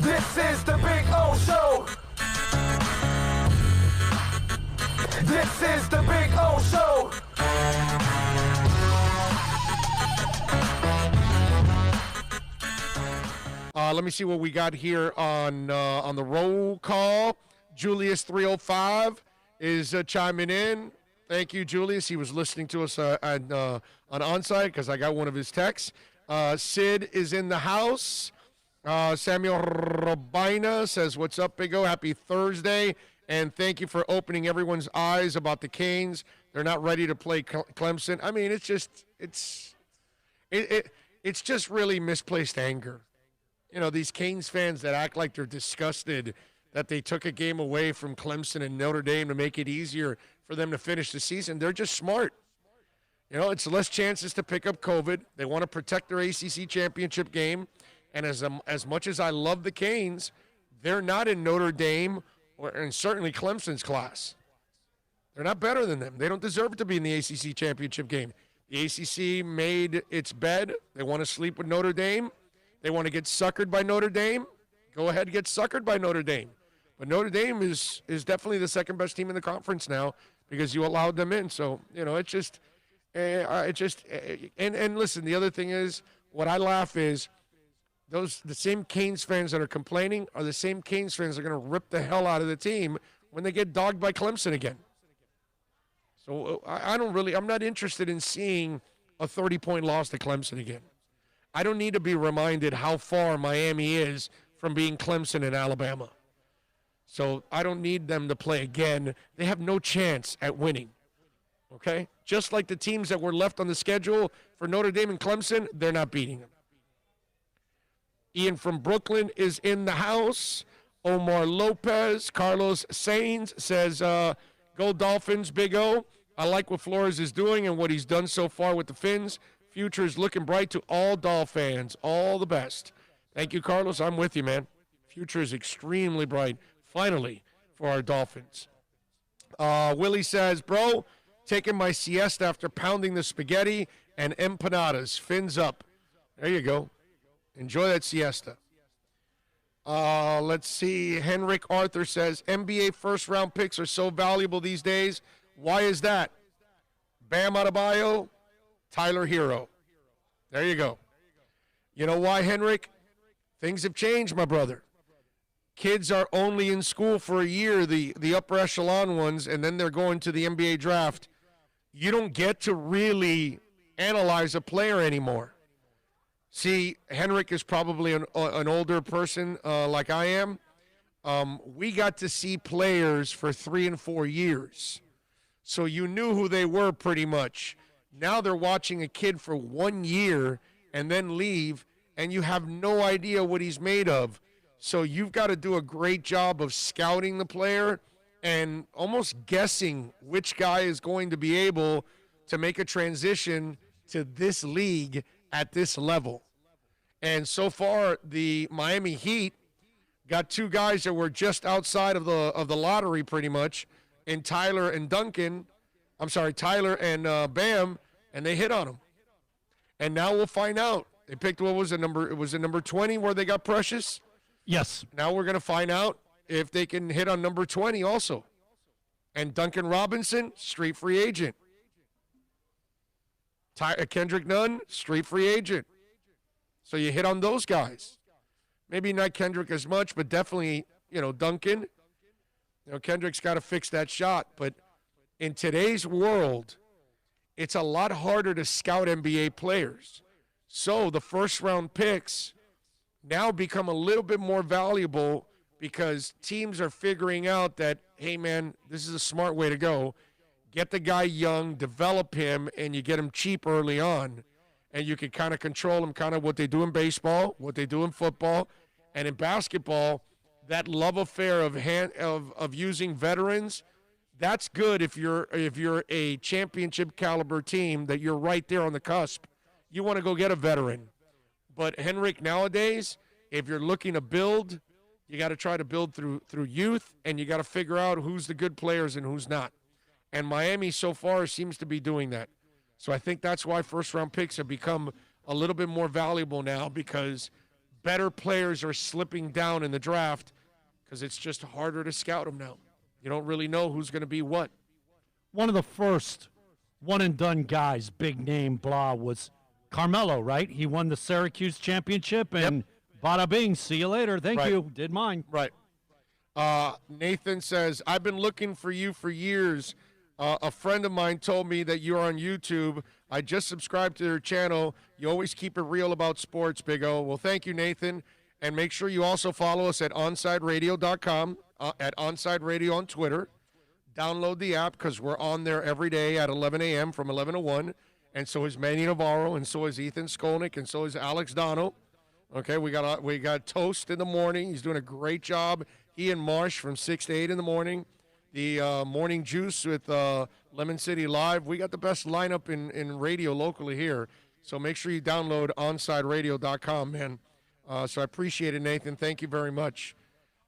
This is the Big O Show. This is the Big O Show. Let me see what we got here on the roll call. Julius 305 is chiming in. Thank you, Julius. He was listening to us on Onsite because I got one of his texts. Sid is in the house. Samuel Robina says, "What's up, Big O? Happy Thursday, and thank you for opening everyone's eyes about the Canes. They're not ready to play Clemson." I mean, it's just really misplaced anger. You know, these Canes fans that act like they're disgusted that they took a game away from Clemson and Notre Dame to make it easier for them to finish the season. They're just smart. You know, it's less chances to pick up COVID. They want to protect their ACC championship game. And as much as I love the Canes, they're not in Notre Dame and certainly Clemson's class. They're not better than them. They don't deserve to be in the ACC championship game. The ACC made its bed. They want to sleep with Notre Dame. They want to get suckered by Notre Dame. Go ahead and get suckered by Notre Dame. But Notre Dame is definitely the second best team in the conference now because you allowed them in. So, you know, and listen, the other thing is, what I laugh is the same Canes fans that are complaining are the same Canes fans that are going to rip the hell out of the team when they get dogged by Clemson again. So I'm not interested in seeing a 30-point loss to Clemson again. I don't need to be reminded how far Miami is from being Clemson in Alabama. So I don't need them to play again. They have no chance at winning, okay? Just like the teams that were left on the schedule for Notre Dame and Clemson, they're not beating them. Ian from Brooklyn is in the house. Omar Lopez. Carlos Sainz says, go Dolphins, Big O. I like what Flores is doing and what he's done so far with the Fins. Future is looking bright to all Doll fans. All the best. Thank you, Carlos. I'm with you, man. Future is extremely bright, finally, for our Dolphins. Willie says, bro, taking my siesta after pounding the spaghetti and empanadas. Fins up. There you go. Enjoy that siesta. Let's see. Henrik Arthur says, NBA first-round picks are so valuable these days. Why is that? Bam Adebayo, Tyler Hero. There you go. You know why, Henrik? Things have changed, my brother. Kids are only in school for a year, the upper echelon ones, and then they're going to the NBA draft. You don't get to really analyze a player anymore. See, Henrik is probably an older person like I am. We got to see players for 3 and 4 years. So you knew who they were pretty much. Now they're watching a kid for 1 year and then leave, and you have no idea what he's made of. So you've got to do a great job of scouting the player and almost guessing which guy is going to be able to make a transition to this league at this level. And so far, the Miami Heat got 2 guys that were just outside of the lottery pretty much, in Tyler and Bam, and they hit on him. And now we'll find out. They picked, it was a number 20 where they got Precious? Yes. Now we're going to find out if they can hit on number 20 also. And Duncan Robinson, street free agent. Kendrick Nunn, street free agent. So you hit on those guys. Maybe not Kendrick as much, but definitely, Duncan. Kendrick's got to fix that shot. But in today's world, it's a lot harder to scout NBA players. So the first-round picks now become a little bit more valuable because teams are figuring out that, hey, man, this is a smart way to go. Get the guy young, develop him, and you get him cheap early on. And you can kind of control him, kind of what they do in baseball, what they do in football. And in basketball, that love affair of using veterans, that's good if you're a championship caliber team that you're right there on the cusp. You want to go get a veteran. But Henrik, nowadays, if you're looking to build, you got to try to build through youth, and you got to figure out who's the good players and who's not. And Miami so far seems to be doing that. So I think that's why first-round picks have become a little bit more valuable now, because better players are slipping down in the draft because it's just harder to scout them now. You don't really know who's going to be what. One of the first one-and-done guys, big name, blah, was Carmelo, right? He won the Syracuse championship, and bada bing, see you later. Thank you. Did mine. Right. Nathan says, I've been looking for you for years. A friend of mine told me that you're on YouTube. I just subscribed to their channel. You always keep it real about sports, Big O. Well, thank you, Nathan. And make sure you also follow us at OnsideRadio.com, at Onside Radio on Twitter. Download the app because we're on there every day at 11 a.m. from 11 to 1. And so is Manny Navarro, and so is Ethan Skolnick, and so is Alex Dono. Okay, we got Toast in the morning. He's doing a great job. He and Marsh from 6 to 8 in the morning. The Morning Juice with Lemon City Live. We got the best lineup in radio locally here. So make sure you download OnsideRadio.com, man. So I appreciate it, Nathan. Thank you very much.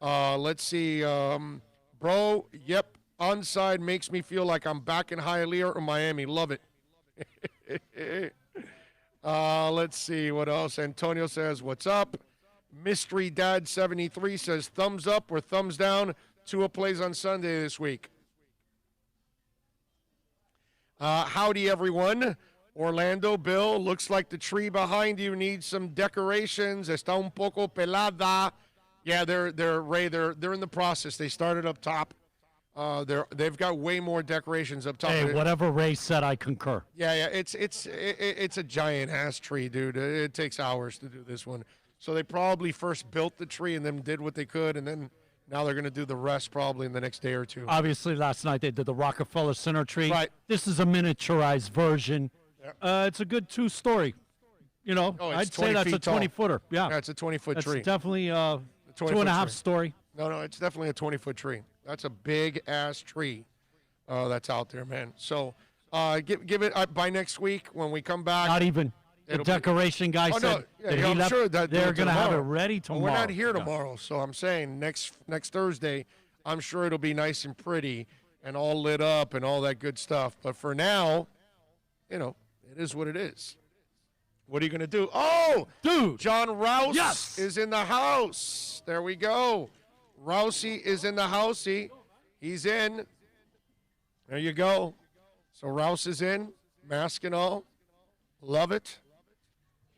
Let's see. Bro, yep, Onside makes me feel like I'm back in Hialeah or Miami. Love it. Let's see what else. Antonio says, what's up? Mystery Dad 73 says, thumbs up or thumbs down. Tua plays on Sunday this week. Howdy, everyone. Orlando, Bill, looks like the tree behind you needs some decorations. Está un poco pelada. Yeah, they're in the process. They started up top. They've got way more decorations up top. Hey, whatever Ray said, I concur. Yeah, it's a giant ass tree, dude. It takes hours to do this one. So they probably first built the tree and then did what they could, and then now they're going to do the rest probably in the next day or two. Obviously, last night they did the Rockefeller Center tree. Right. This is a miniaturized version. Yeah. It's a good 2-story. You know, I'd say that's a 20-footer. Yeah, it's a 20-foot tree. It's definitely a 2.5 story. No, it's definitely a 20-foot tree. That's a big-ass tree that's out there, man. So give it by next week when we come back. Not even. The decoration guy said I'm sure that they're going to have it ready tomorrow. Well, we're not here tomorrow, so I'm saying next Thursday, I'm sure it'll be nice and pretty and all lit up and all that good stuff. But for now, you know, it is what it is. What are you going to do? Oh, dude, John Rouse is in the house. There we go. Rousey is in the house. He's in. There you go. So Rouse is in, mask and all. Love it.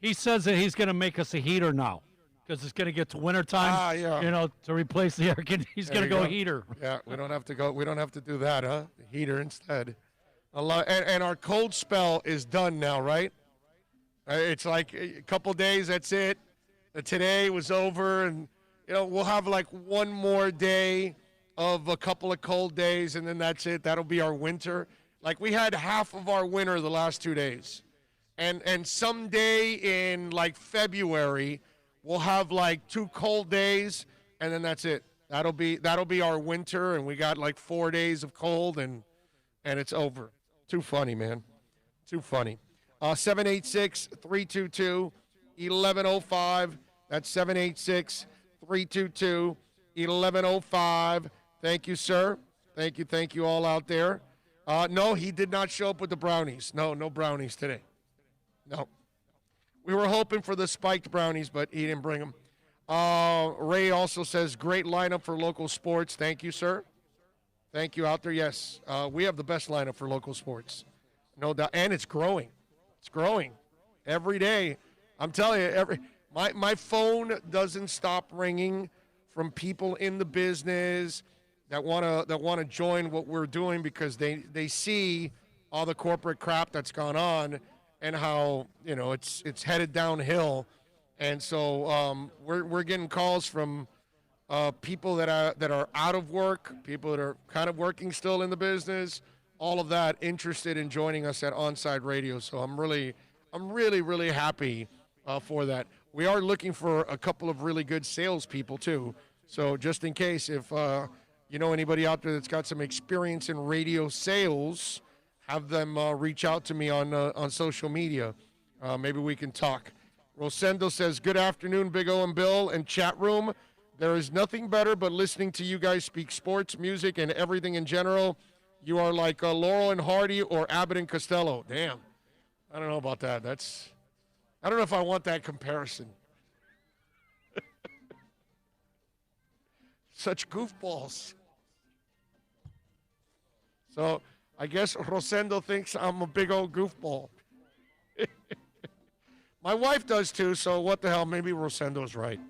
He says that he's going to make us a heater now because it's going to get to wintertime. You know, to replace the air conditioner. He's going to go heater. Yeah, we don't have to go. We don't have to do that, huh? The heater instead. And our cold spell is done now, right? It's like a couple days. That's it. Today was over, and you know we'll have like one more day of a couple of cold days, and then that's it. That'll be our winter. Like we had half of our winter the last 2 days. And someday in like February, we'll have like 2 cold days, and then that's it. That'll be our winter, and we got like 4 days of cold, and it's over. Too funny, man. Too funny. 786-322-1105. That's 786-322-1105. Thank you, sir. Thank you all out there. No, he did not show up with the brownies. No brownies today. No. We were hoping for the spiked brownies, but he didn't bring them. Ray also says, great lineup for local sports. Thank you, sir. Thank you out there. Yes, we have the best lineup for local sports. No doubt. And it's growing. It's growing every day. I'm telling you, my phone doesn't stop ringing from people in the business that want to join what we're doing because they see all the corporate crap that's gone on and how, you know, it's headed downhill. And so we're getting calls from people that are out of work, people that are kind of working still in the business, all of that, interested in joining us at Onside Radio. So I'm really happy for that. We are looking for a couple of really good salespeople too. So just in case, if you know anybody out there that's got some experience in radio sales, have them reach out to me on social media. Maybe we can talk. Rosendo says, good afternoon, Big O and Bill and chat room. There is nothing better but listening to you guys speak sports, music, and everything in general. You are like Laurel and Hardy or Abbott and Costello. Damn. I don't know about that. I don't know if I want that comparison. Such goofballs. So I guess Rosendo thinks I'm a big old goofball. My wife does too, so what the hell? Maybe Rosendo's right.